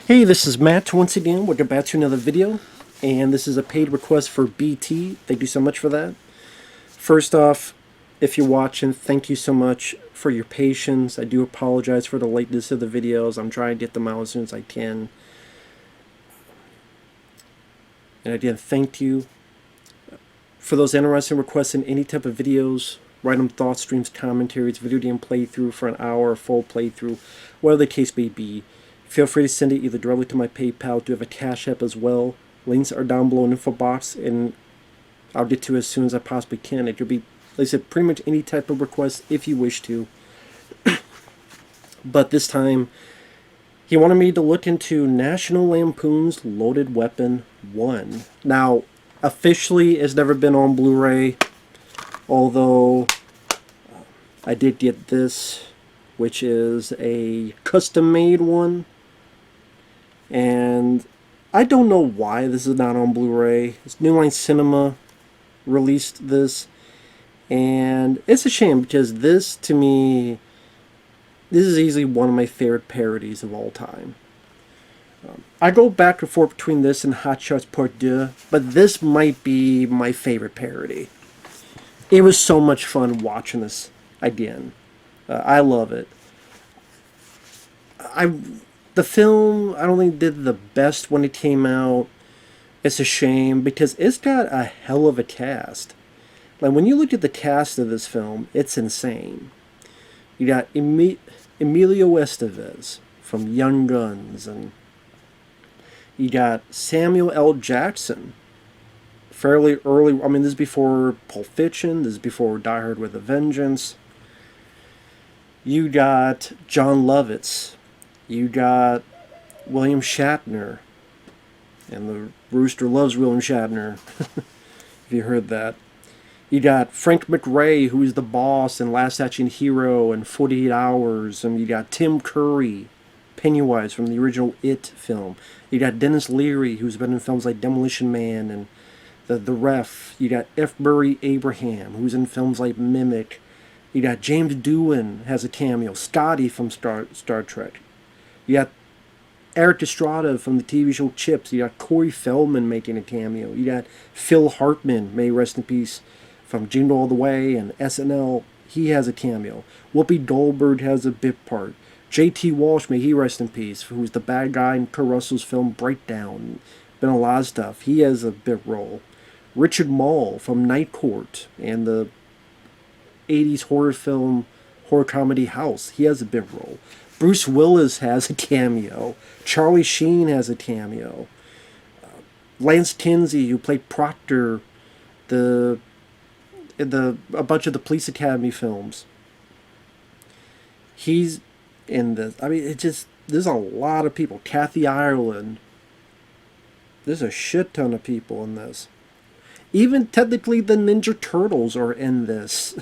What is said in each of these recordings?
Hey, this is Matt once again. Welcome back to another video, and this is a paid request for BT. Thank you so much for that. First off, if you're watching, thank you so much for your patience. I do apologize for the lateness of the videos. I'm trying to get them out as soon as I can. And again, thank you. For those interested in requesting any type of videos, random thoughts, streams, commentaries, video game playthrough for an hour, full playthrough, whatever the case may be, feel free to send it either directly to my PayPal. I do have a CashApp as well. Links are down below in the info box, and I'll get to it as soon as I possibly can. It could be, like I said, pretty much any type of request if you wish to. But this time, he wanted me to look into National Lampoon's Loaded Weapon 1. Now, officially, it's never been on Blu-ray, although I did get this, which is a custom-made one. And I don't know why this is not on Blu-ray. New Line Cinema released this, and it's a shame because this, to me, this is easily one of my favorite parodies of all time. I go back and forth between this and Hot Shots Part 2, but this might be my favorite parody. It was so much fun watching this again. I love it. The film, I don't think did the best when it came out. It's a shame because it's got a hell of a cast. Like, when you look at the cast of this film, it's insane. You got Emilio Estevez from Young Guns, and you got Samuel L. Jackson, fairly early. I mean, this is before Pulp Fiction. This is before Die Hard with a Vengeance. You got John Lovitz. You got William Shatner. And the rooster loves William Shatner, if you heard that. You got Frank McRae, who's the boss in Last Action Hero and 48 Hours. And you got Tim Curry, Pennywise from the original It film. You got Dennis Leary, who's been in films like Demolition Man and The Ref. You got F. Murray Abraham, who's in films like Mimic. You got James Doohan has a cameo. Scotty from Star Trek. You got Eric Estrada from the TV show Chips. You got Corey Feldman making a cameo. You got Phil Hartman, may rest in peace, from Jingle All the Way and SNL. He has a cameo. Whoopi Goldberg has a bit part. J.T. Walsh, may he rest in peace, who's the bad guy in Kurt Russell's film Breakdown. Been a lot of stuff. He has a bit role. Richard Mall from Night Court and the 80s horror comedy House. He has a bit role. Bruce Willis has a cameo. Charlie Sheen has a cameo. Lance Kinsey, who played Proctor in a bunch of the Police Academy films. He's in this. I mean, there's a lot of people. Kathy Ireland. There's a shit ton of people in this. Even technically the Ninja Turtles are in this.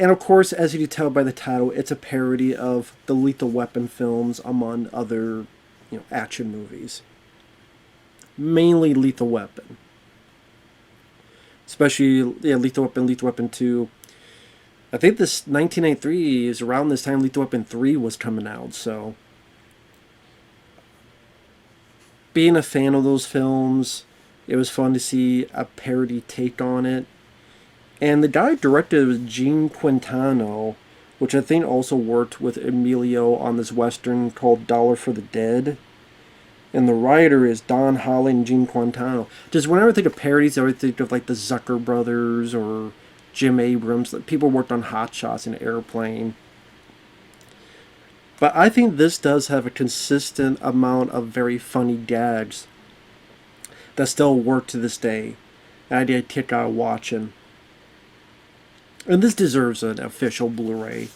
And of course, as you can tell by the title, it's a parody of the Lethal Weapon films, among other, action movies. Mainly Lethal Weapon. Especially, Lethal Weapon 2. I think this 1993 is around this time Lethal Weapon 3 was coming out, so being a fan of those films, it was fun to see a parody take on it. And the guy who directed it was Gene Quintano, which I think also worked with Emilio on this western called Dollar for the Dead. And the writer is Don Holland and Gene Quintano. Just whenever I think of parodies, I always think of like the Zucker brothers or Jim Abrams. People worked on Hot Shots and Airplane. But I think this does have a consistent amount of very funny gags that still work to this day. And I did a kick out watching. And this deserves an official Blu-ray.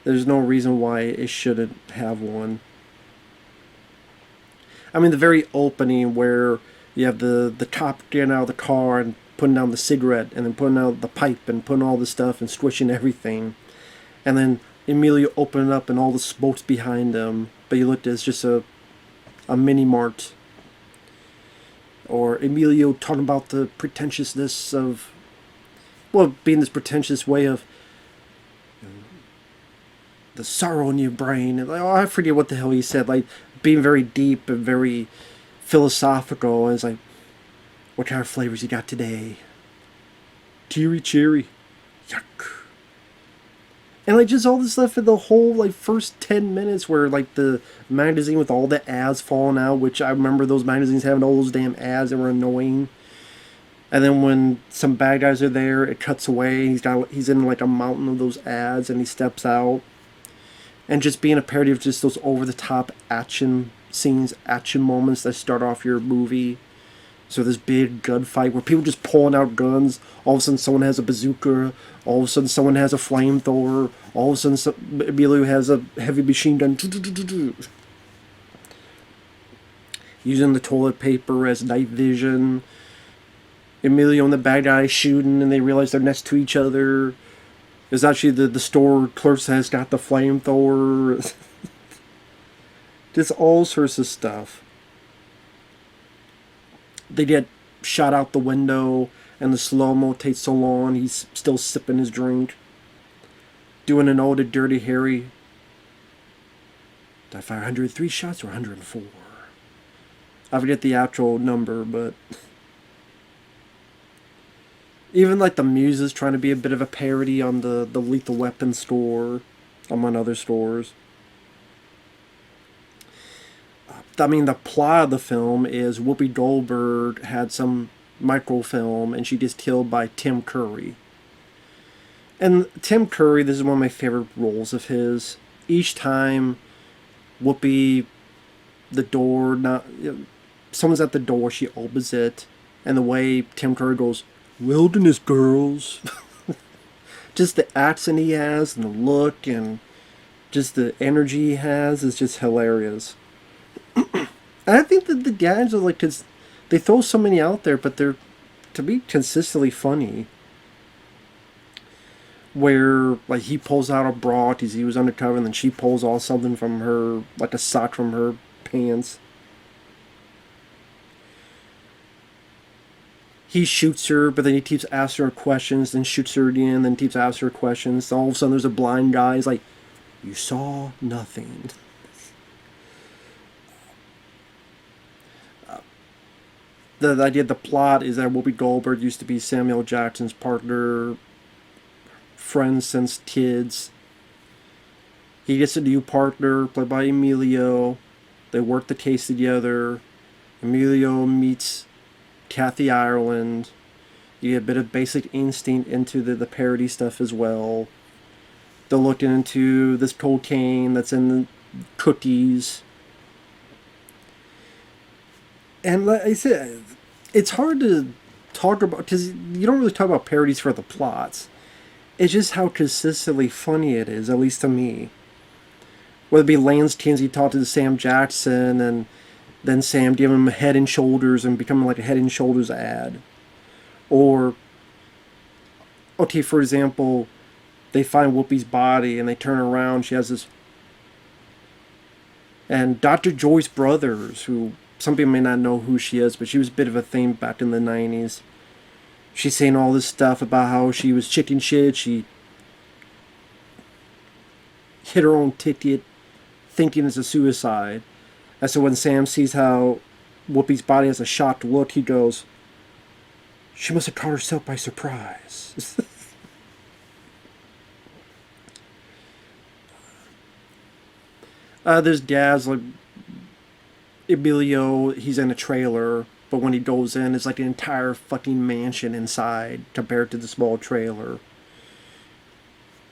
There's no reason why it shouldn't have one. I mean, the very opening where you have the cop getting out of the car and putting down the cigarette and then putting out the pipe and putting all the stuff and squishing everything. And then Emilio opening up and all the smoke's behind him. But you look at it, it's just a mini-mart. Or Emilio talking about the pretentiousness of, being this pretentious way of the sorrow in your brain. And like, oh, I forget what the hell he said. Like being very deep and very philosophical. And it's like, what kind of flavors you got today? Teary cherry. Yuck. And like just all this stuff in the whole like first 10 minutes where like the magazine with all the ads falling out, which I remember those magazines having all those damn ads that were annoying. And then when some bad guys are there, it cuts away. He's in like a mountain of those ads, and he steps out, and just being a parody of just those over the top action scenes, action moments that start off your movie. So this big gunfight where people just pulling out guns. All of a sudden, someone has a bazooka. All of a sudden, someone has a flamethrower. All of a sudden, Emilio has a heavy machine gun. Using the toilet paper as night vision. Emilio and the bad guy shooting, and they realize they're next to each other. It's actually the store clerk has got the flamethrower. Just all sorts of stuff. They get shot out the window, and the slow-mo takes so long, he's still sipping his drink. Doing an ode to Dirty Harry. Did I fire 103 shots or 104? I forget the actual number, but... Even like the Muses trying to be a bit of a parody on the Lethal Weapon store, among other stores. I mean, the plot of the film is Whoopi Goldberg had some microfilm and she gets killed by Tim Curry. And Tim Curry, this is one of my favorite roles of his. Each time Whoopi, the door, someone's at the door, she opens it, and the way Tim Curry goes, "Wilderness girls." Just the accent he has and the look and just the energy he has is just hilarious. And I think that the gags are like, cause they throw so many out there, but they're to be consistently funny. Where like he pulls out a bra because he was undercover, and then she pulls off something from her, like a sock from her pants. He shoots her, but then he keeps asking her questions, then shoots her again, then keeps asking her questions. All of a sudden, there's a blind guy. He's like, "You saw nothing." The idea, the plot is that Whoopi Goldberg used to be Samuel Jackson's partner, friends since kids. He gets a new partner, played by Emilio. They work the case together. Emilio meets Kathy Ireland. You get a bit of Basic Instinct into the parody stuff as well. They're looking into this cocaine that's in the cookies. And like I said, it's hard to talk about, because you don't really talk about parodies for the plots. It's just how consistently funny it is, at least to me. Whether it be Lance Kinsey talking to Sam Jackson, and then Sam giving him a Head and Shoulders and becoming like a Head and Shoulders ad. Or, okay, for example, they find Whoopi's body and they turn around, she has this... And Dr. Joyce Brothers, who some people may not know who she is, but she was a bit of a thing back in the 90s. She's saying all this stuff about how she was chicken shit, she hit her own ticket, thinking it's a suicide. And so when Sam sees how Whoopi's body has a shocked look, he goes, "She must have caught herself by surprise." There's dads like Emilio, he's in a trailer, but when he goes in, it's like an entire fucking mansion inside compared to the small trailer.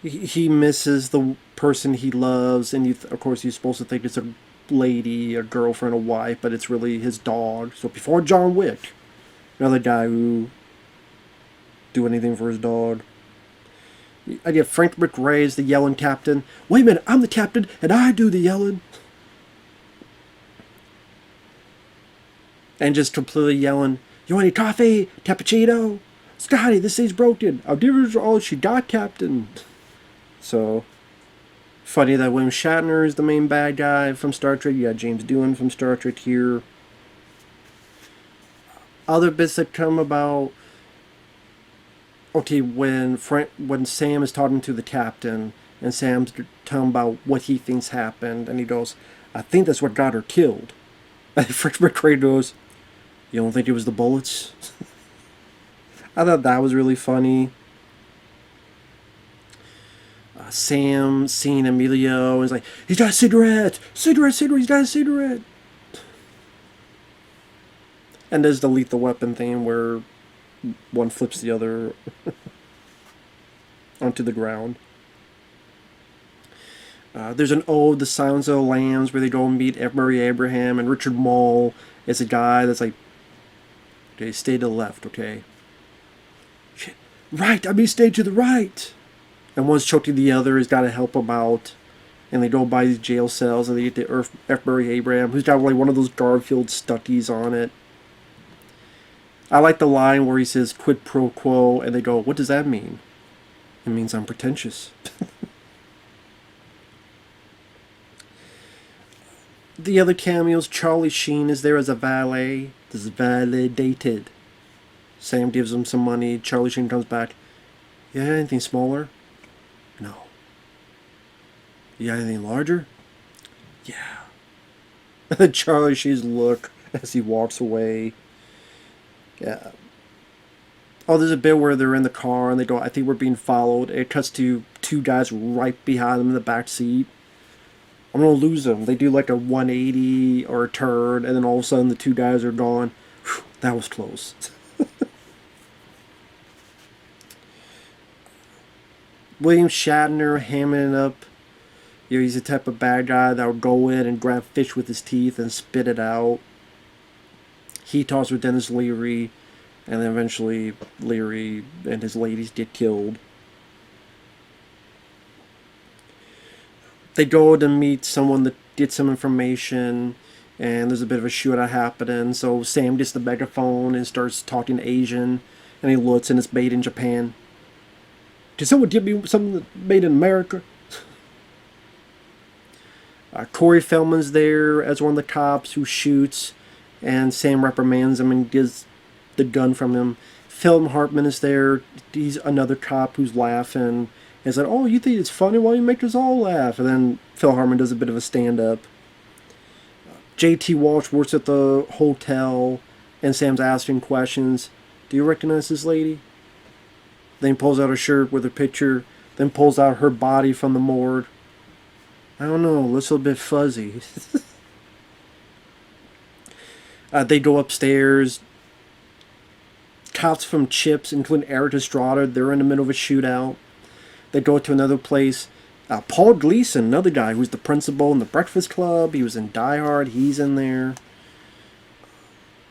He misses the person he loves, and of course he's supposed to think it's a lady, a girlfriend, a wife, but it's really his dog. So before John Wick, another guy who do anything for his dog. I get Frank McRae as the yelling captain. "Wait a minute, I'm the captain, and I do the yelling." And just completely yelling, "You want any coffee? Cappuccino? Scotty, this thing's broken. I'll give her all she got, Captain." So, funny that William Shatner is the main bad guy from Star Trek. You got James Doohan from Star Trek here. Other bits that come about... Okay, when Sam is talking to the captain, and Sam's telling about what he thinks happened, and he goes, "I think that's what got her killed." And McRae goes, "You don't think it was the bullets?" I thought that was really funny. Sam seeing Emilio is like, "He's got a cigarette! Cigarette, cigarette, he's got a cigarette!" And there's the lethal weapon thing where one flips the other onto the ground. There's an ode, The Silence of the Lambs, where they go and meet Murray Abraham, and Richard Mall is a guy that's like, "Okay, stay to the left, okay?" "Shit, right, I mean stay to the right!" And one's choking the other, has got to help him out. And they go by these jail cells, and they get to F. Murray Abraham, who's got like one of those Garfield stuckies on it. I like the line where he says quid pro quo, and they go, "What does that mean?" "It means I'm pretentious." The other cameos, Charlie Sheen is there as a valet. This is validated. Sam gives him some money. Charlie Sheen comes back. "You got anything smaller?" "No." "You got anything larger?" "Yeah." Charlie Sheen's look as he walks away. Yeah. Oh, there's a bit where they're in the car and they go, "I think we're being followed." It cuts to two guys right behind them in the back seat. "I'm gonna lose them." They do like a 180 or a turn, and then all of a sudden the two guys are gone. Whew, that was close. William Shatner hamming it up. You know, he's the type of bad guy that would go in and grab fish with his teeth and spit it out. He talks with Dennis Leary, and then eventually Leary and his ladies get killed. They go to meet someone that gets some information, and there's a bit of a shootout happening. So Sam gets the megaphone and starts talking Asian, and he looks, and it's made in Japan. "Can someone give me something that's made in America?" Corey Feldman's there as one of the cops who shoots, and Sam reprimands him and gives the gun from him. Phil Hartman is there. He's another cop who's laughing. He's like, "Oh, you think it's funny? Why you make us all laugh?" And then Phil Hartman does a bit of a stand-up. J.T. Walsh works at the hotel, and Sam's asking questions. "Do you recognize this lady?" Then he pulls out her shirt with her picture, then pulls out her body from the morgue. "I don't know, looks a bit fuzzy." They go upstairs. Cops from Chips, including Eric Estrada, they're in the middle of a shootout. They go to another place. Paul Gleason, another guy who's the principal in the Breakfast Club. He was in Die Hard. He's in there.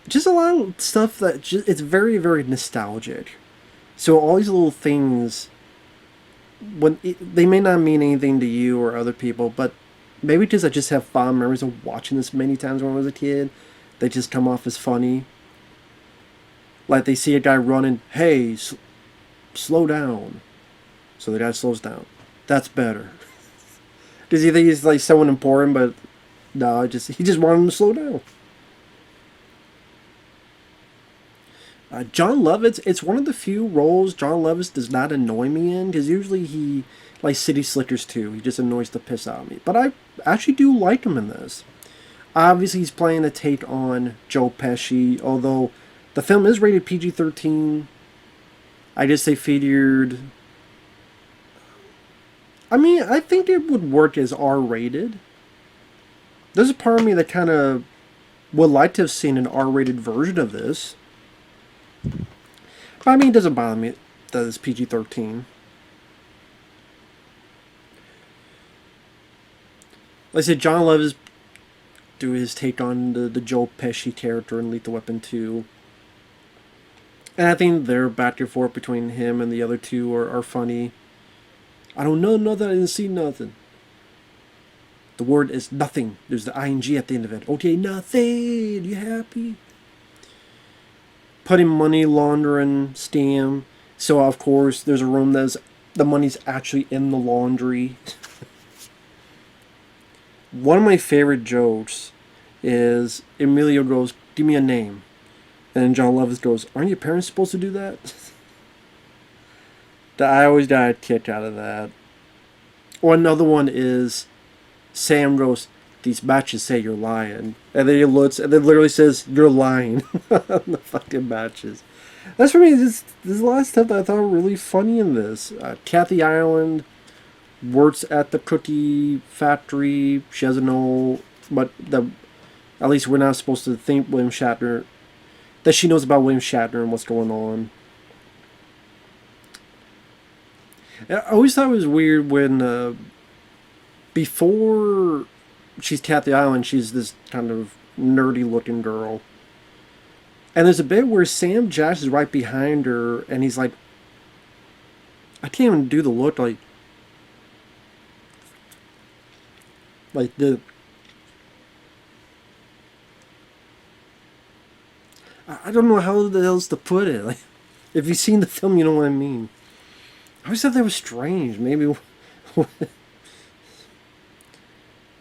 Just a lot of stuff that it's very, very nostalgic. So all these little things, they may not mean anything to you or other people, but maybe because I just have fond memories of watching this many times when I was a kid, they just come off as funny. Like they see a guy running, "Hey, slow down." So the guy slows down. That's better. Does he think he's like someone important? But no, he just wanted him to slow down. John Lovitz, it's one of the few roles John Lovitz does not annoy me in, because usually he, like City Slickers 2, he just annoys the piss out of me. But I actually do like him in this. Obviously, he's playing a take on Joe Pesci, although the film is rated PG-13. I guess they figured... I mean, I think it would work as R-rated. There's a part of me that kind of would like to have seen an R-rated version of this. But I mean, it doesn't bother me that it's PG-13. Like I said, John Lovitz do his take on the Joe Pesci character in Lethal Weapon 2. And I think their back and forth between him and the other two are funny. "I don't know nothing, I didn't see nothing." The word is nothing. There's the ing at the end of it. "Okay, nothing. You happy?" Putting money laundering scam. So, of course, there's a room that's the money's actually in the laundry. One of my favorite jokes is Emilio goes, "Give me a name." And then John Lovitz goes, "Aren't your parents supposed to do that?" I always got a kick out of that. Or another one is Sam goes, "These matches say you're lying," and then he looks and then literally says, "You're lying." On the fucking matches. That's for me. There's a lot of stuff that I thought were really funny in this. Kathy Ireland works at the cookie factory. She doesn't know, but at least we're not supposed to think William Shatner, that she knows about William Shatner and what's going on. I always thought it was weird when before she's Kathy Ireland, she's this kind of nerdy looking girl. And there's a bit where Sam Josh is right behind her, and he's like, I can't even do the look like the. I don't know how else to put it. Like, if you've seen the film, you know what I mean. I always thought that was strange. Maybe, but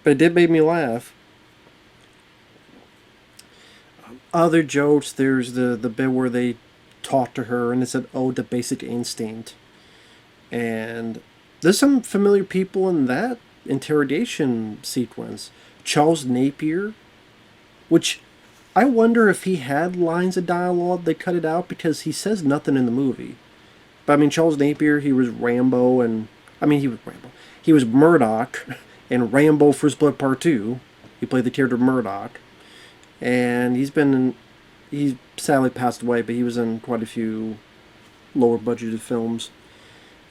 it did make me laugh. Other jokes. There's the bit where they talk to her, and it's an ode to Basic Instinct. And there's some familiar people in that interrogation sequence. Charles Napier, which I wonder if he had lines of dialogue. They cut it out because he says nothing in the movie. But I mean, Charles Napier, he was Rambo, and I mean, he was Rambo. He was Murdoch in Rambo: First Blood Part 2. He played the character Murdoch, and he's sadly passed away, but he was in quite a few lower budgeted films.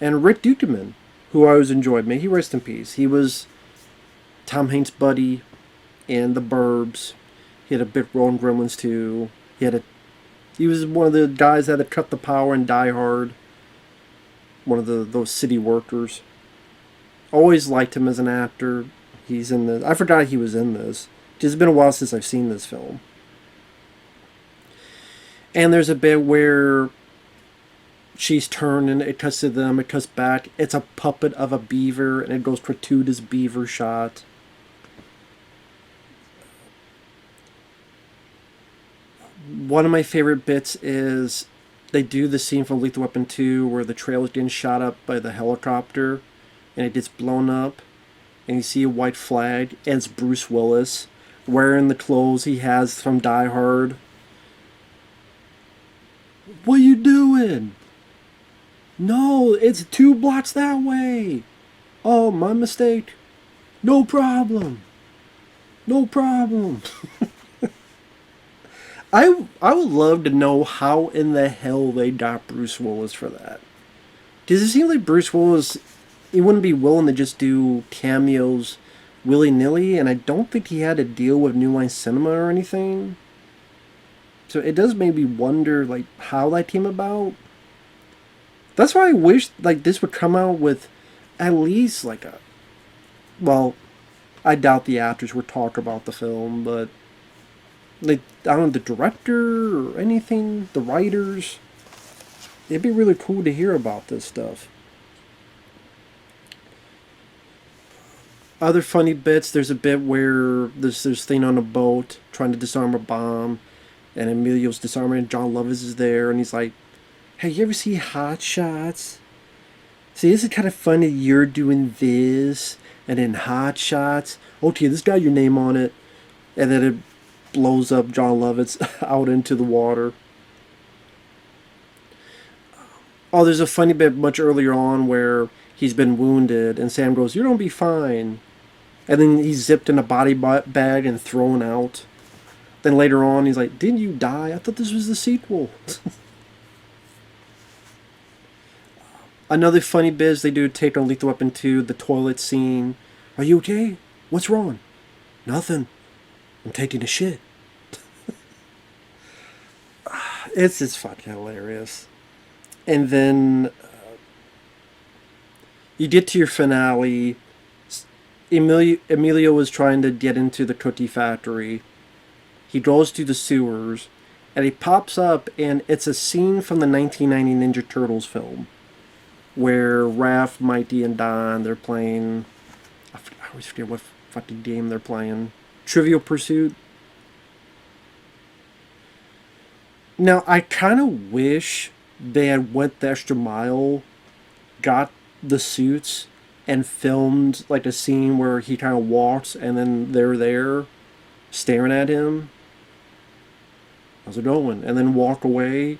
And Rick Dukeman, who I always enjoyed, may he rest in peace. He was Tom Hanks' buddy in The Burbs. He had a big role in Gremlins 2. He was one of the guys that had cut the power in Die Hard. One of those city workers. Always liked him as an actor. He's in this. I forgot he was in this. It's been a while since I've seen this film. And there's a bit where she's turning, it cuts to them, it cuts back. It's a puppet of a beaver, and it goes gratuitous beaver shot. One of my favorite bits is they do the scene from Lethal Weapon 2 where the trailer's getting shot up by the helicopter and it gets blown up and you see a white flag and it's Bruce Willis wearing the clothes he has from Die Hard. What you doing? No, it's 2 blocks that way. Oh, my mistake. No problem. No problem. I would love to know how in the hell they got Bruce Willis for that. Does it seem like Bruce Willis, he wouldn't be willing to just do cameos willy-nilly, and I don't think he had a deal with New Line Cinema or anything. So it does make me wonder, like, how that came about. That's why I wish, like, this would come out with at least, like, a... Well, I doubt the actors would talk about the film, but... Like, I don't know, the director or anything, the writers. It'd be really cool to hear about this stuff. Other funny bits, there's a bit where there's this thing on a boat trying to disarm a bomb, and Emilio's disarming, and John Lovitz is there, and he's like, hey, you ever see Hot Shots? See, this is kind of funny you're doing this, and then Hot Shots. Okay, this got your name on it. And then it blows up John Lovitz out into the water. Oh, there's a funny bit much earlier on where he's been wounded, and Sam goes, you're going to be fine. And then he's zipped in a body bag and thrown out. Then later on, he's like, didn't you die? I thought this was the sequel. Another funny biz they do a take on Lethal Weapon 2, the toilet scene. Are you okay? What's wrong? Nothing. I'm taking a shit. It's just fucking hilarious. And then you get to your finale. Emilio was trying to get into the cookie factory. He goes to the sewers, and he pops up, and it's a scene from the 1990 Ninja Turtles film, where Raph, Mighty, and Don, they're playing... I always forget what fucking game they're playing. Trivial Pursuit. Now, I kind of wish they had went the extra mile, got the suits, and filmed like a scene where he kind of walks and then they're there staring at him. How's it going? And then walk away.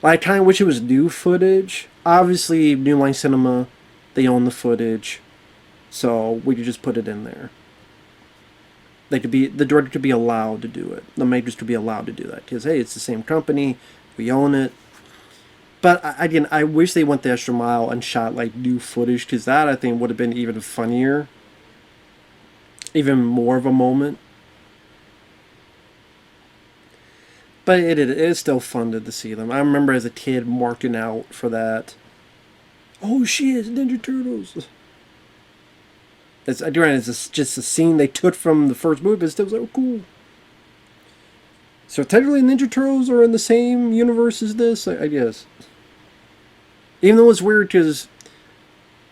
I kind of wish it was new footage. Obviously, New Line Cinema, they own the footage, so we could just put it in there. They could be the director could be allowed to do it. The makers could be allowed to do that because hey, it's the same company, we own it. But again, I wish they went the extra mile and shot like new footage because that I think would have been even funnier, even more of a moment. But it is still fun to see them. I remember as a kid marking out for that. Oh shit, Ninja Turtles! It's just a scene they took from the first movie, but it still was like, oh cool. So technically Ninja Turtles are in the same universe as this, I guess. Even though it's weird because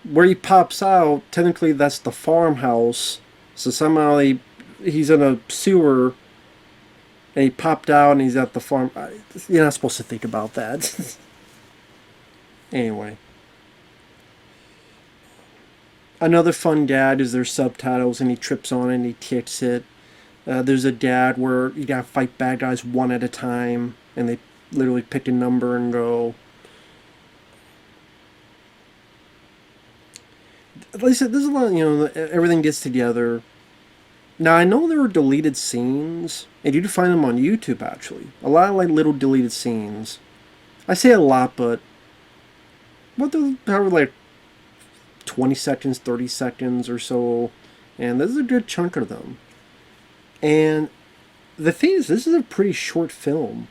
where he pops out, technically that's the farmhouse. So somehow he's in a sewer and he popped out and he's at the farm. You're not supposed to think about that. Anyway. Another fun dad is there's subtitles and he trips on it and he kicks it. There's a dad where you gotta fight bad guys one at a time and they literally pick a number and go. Like I said, there's a lot, everything gets together. Now, I know there were deleted scenes, and you can find them on YouTube, actually. A lot of, like, little deleted scenes. I say a lot, but... What, they're probably, like, 20 seconds, 30 seconds or so. And there's a good chunk of them. And the thing is, this is a pretty short film.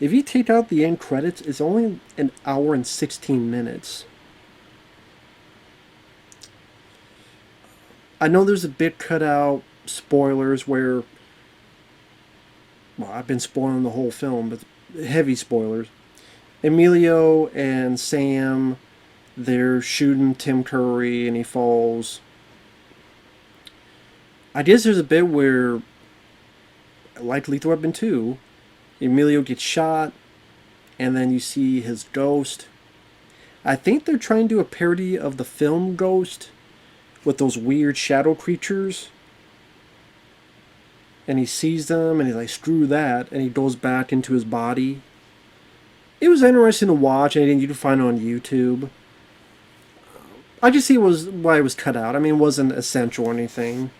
If you take out the end credits, it's only an hour and 16 minutes. I know there's a bit cut out, spoilers, where... Well, I've been spoiling the whole film, but heavy spoilers. Emilio and Sam, they're shooting Tim Curry and he falls. I guess there's a bit where, like Lethal Weapon 2, Emilio gets shot and then you see his ghost. I think they're trying to do a parody of the film Ghost with those weird shadow creatures. And he sees them and he's like, screw that, and he goes back into his body. It was interesting to watch, and you can find it on YouTube. I just see why it was cut out. I mean, it wasn't essential or anything.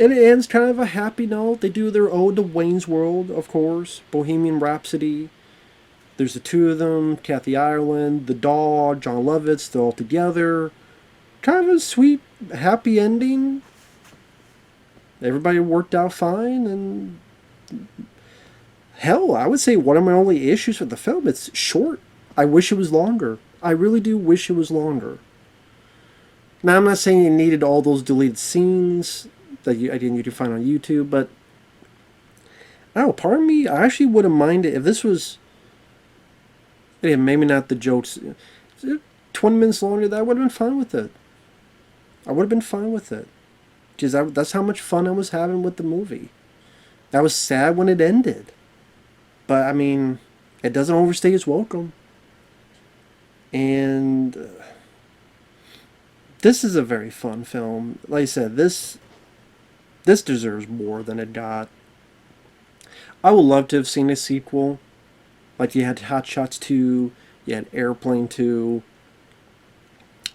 And it ends kind of a happy note. They do their ode to Wayne's World, of course. Bohemian Rhapsody. There's the two of them, Kathy Ireland, the dog, John Lovitz, they're all together. Kind of a sweet, happy ending. Everybody worked out fine, and hell, I would say one of my only issues with the film, it's short. I wish it was longer. I really do wish it was longer. Now, I'm not saying you needed all those deleted scenes that you can find on YouTube, but I don't know, part of me, I actually wouldn't mind it if this was... Yeah, maybe not the jokes. 20 minutes longer, that would have been fine with it. I would have been fine with it. Because that's how much fun I was having with the movie. I was sad when it ended. But, I mean, it doesn't overstay its welcome. And this is a very fun film. Like I said, this deserves more than it got. I would love to have seen a sequel. Like you had Hot Shots 2, you had Airplane 2.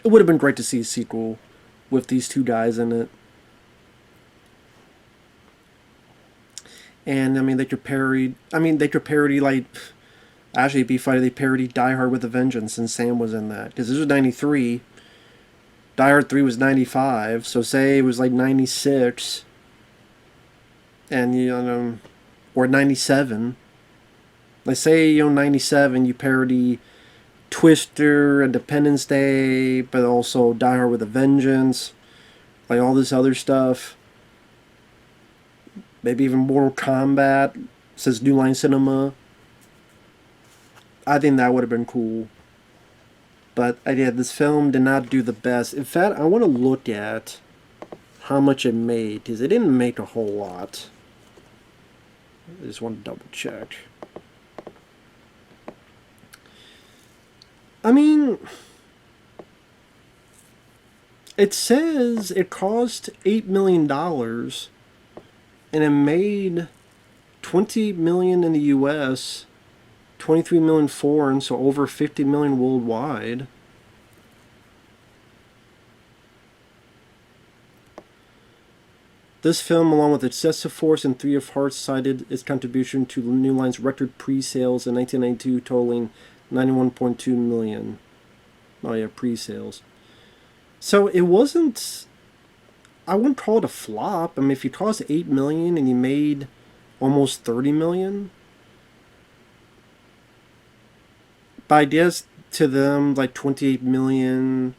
It would have been great to see a sequel with these two guys in it. And I mean, they could parody like, actually it'd be funny, they parodied Die Hard with a Vengeance and Sam was in that. Because this was 93. Die Hard 3 was 95. So say it was like 96. And, or 97. Let's say, 97, you parody Twister, Independence Day, but also Die Hard with a Vengeance, like all this other stuff. Maybe even Mortal Kombat, says New Line Cinema. I think that would have been cool. But, this film did not do the best. In fact, I want to look at how much it made, because it didn't make a whole lot. I just want to double check. I mean, it says it cost $8 million and it made 20 million in the U.S., 23 million foreign, so over 50 million worldwide. This film, along with Excessive Force and Three of Hearts, cited its contribution to New Line's record pre-sales in 1992, totaling 91.2 million. Oh yeah, pre-sales. So it wasn't. I wouldn't call it a flop. I mean, if you cost 8 million and you made almost 30 million, but I guess to them like 28 million.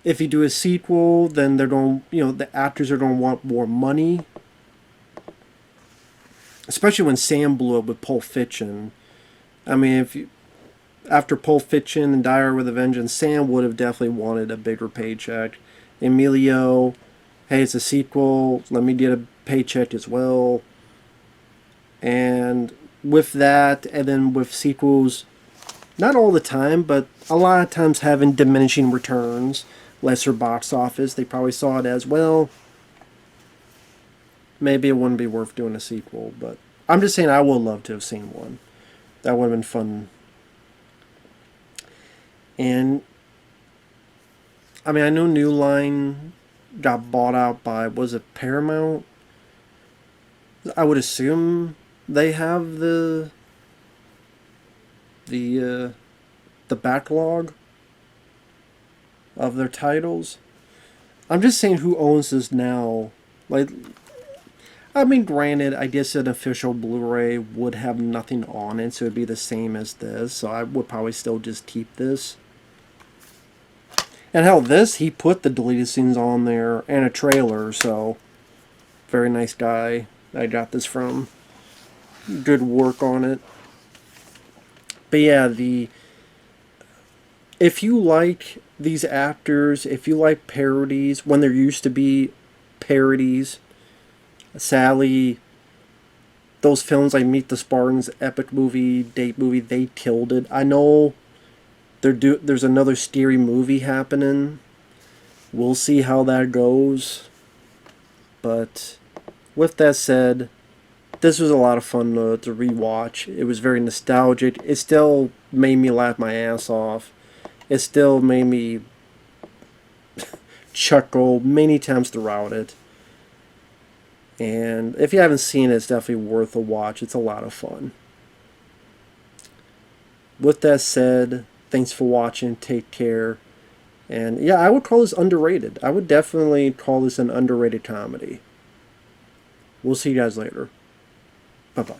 If you do a sequel, then they're going. The actors are going to want more money. Especially when Sam blew up with Pulp Fiction. I mean, if you after Pulp Fiction and Die Hard with a Vengeance, Sam would have definitely wanted a bigger paycheck. Emilio, hey, it's a sequel. Let me get a paycheck as well. And with that, and then with sequels, not all the time, but a lot of times having diminishing returns, lesser box office, they probably saw it as, well, maybe it wouldn't be worth doing a sequel. But I'm just saying I would love to have seen one. That would have been fun. And I mean, I know New Line got bought out by, was it Paramount? I would assume they have the backlog of their titles. I'm just saying, who owns this now? Like, I mean, granted, I guess an official Blu-ray would have nothing on it, so it'd be the same as this. So I would probably still just keep this. And hell, this, he put the deleted scenes on there and a trailer, so very nice guy I got this from. Good work on it. But yeah, if you like these actors, if you like parodies, when there used to be parodies, Sally, those films like Meet the Spartans, epic movie, date movie, they killed it. I know there's another scary movie happening. We'll see how that goes. But with that said, this was a lot of fun to rewatch. It was very nostalgic. It still made me laugh my ass off. It still made me chuckle many times throughout it. And if you haven't seen it, it's definitely worth a watch. It's a lot of fun. With that said, thanks for watching. Take care. And yeah, I would call this underrated. I would definitely call this an underrated comedy. We'll see you guys later. Bye-bye.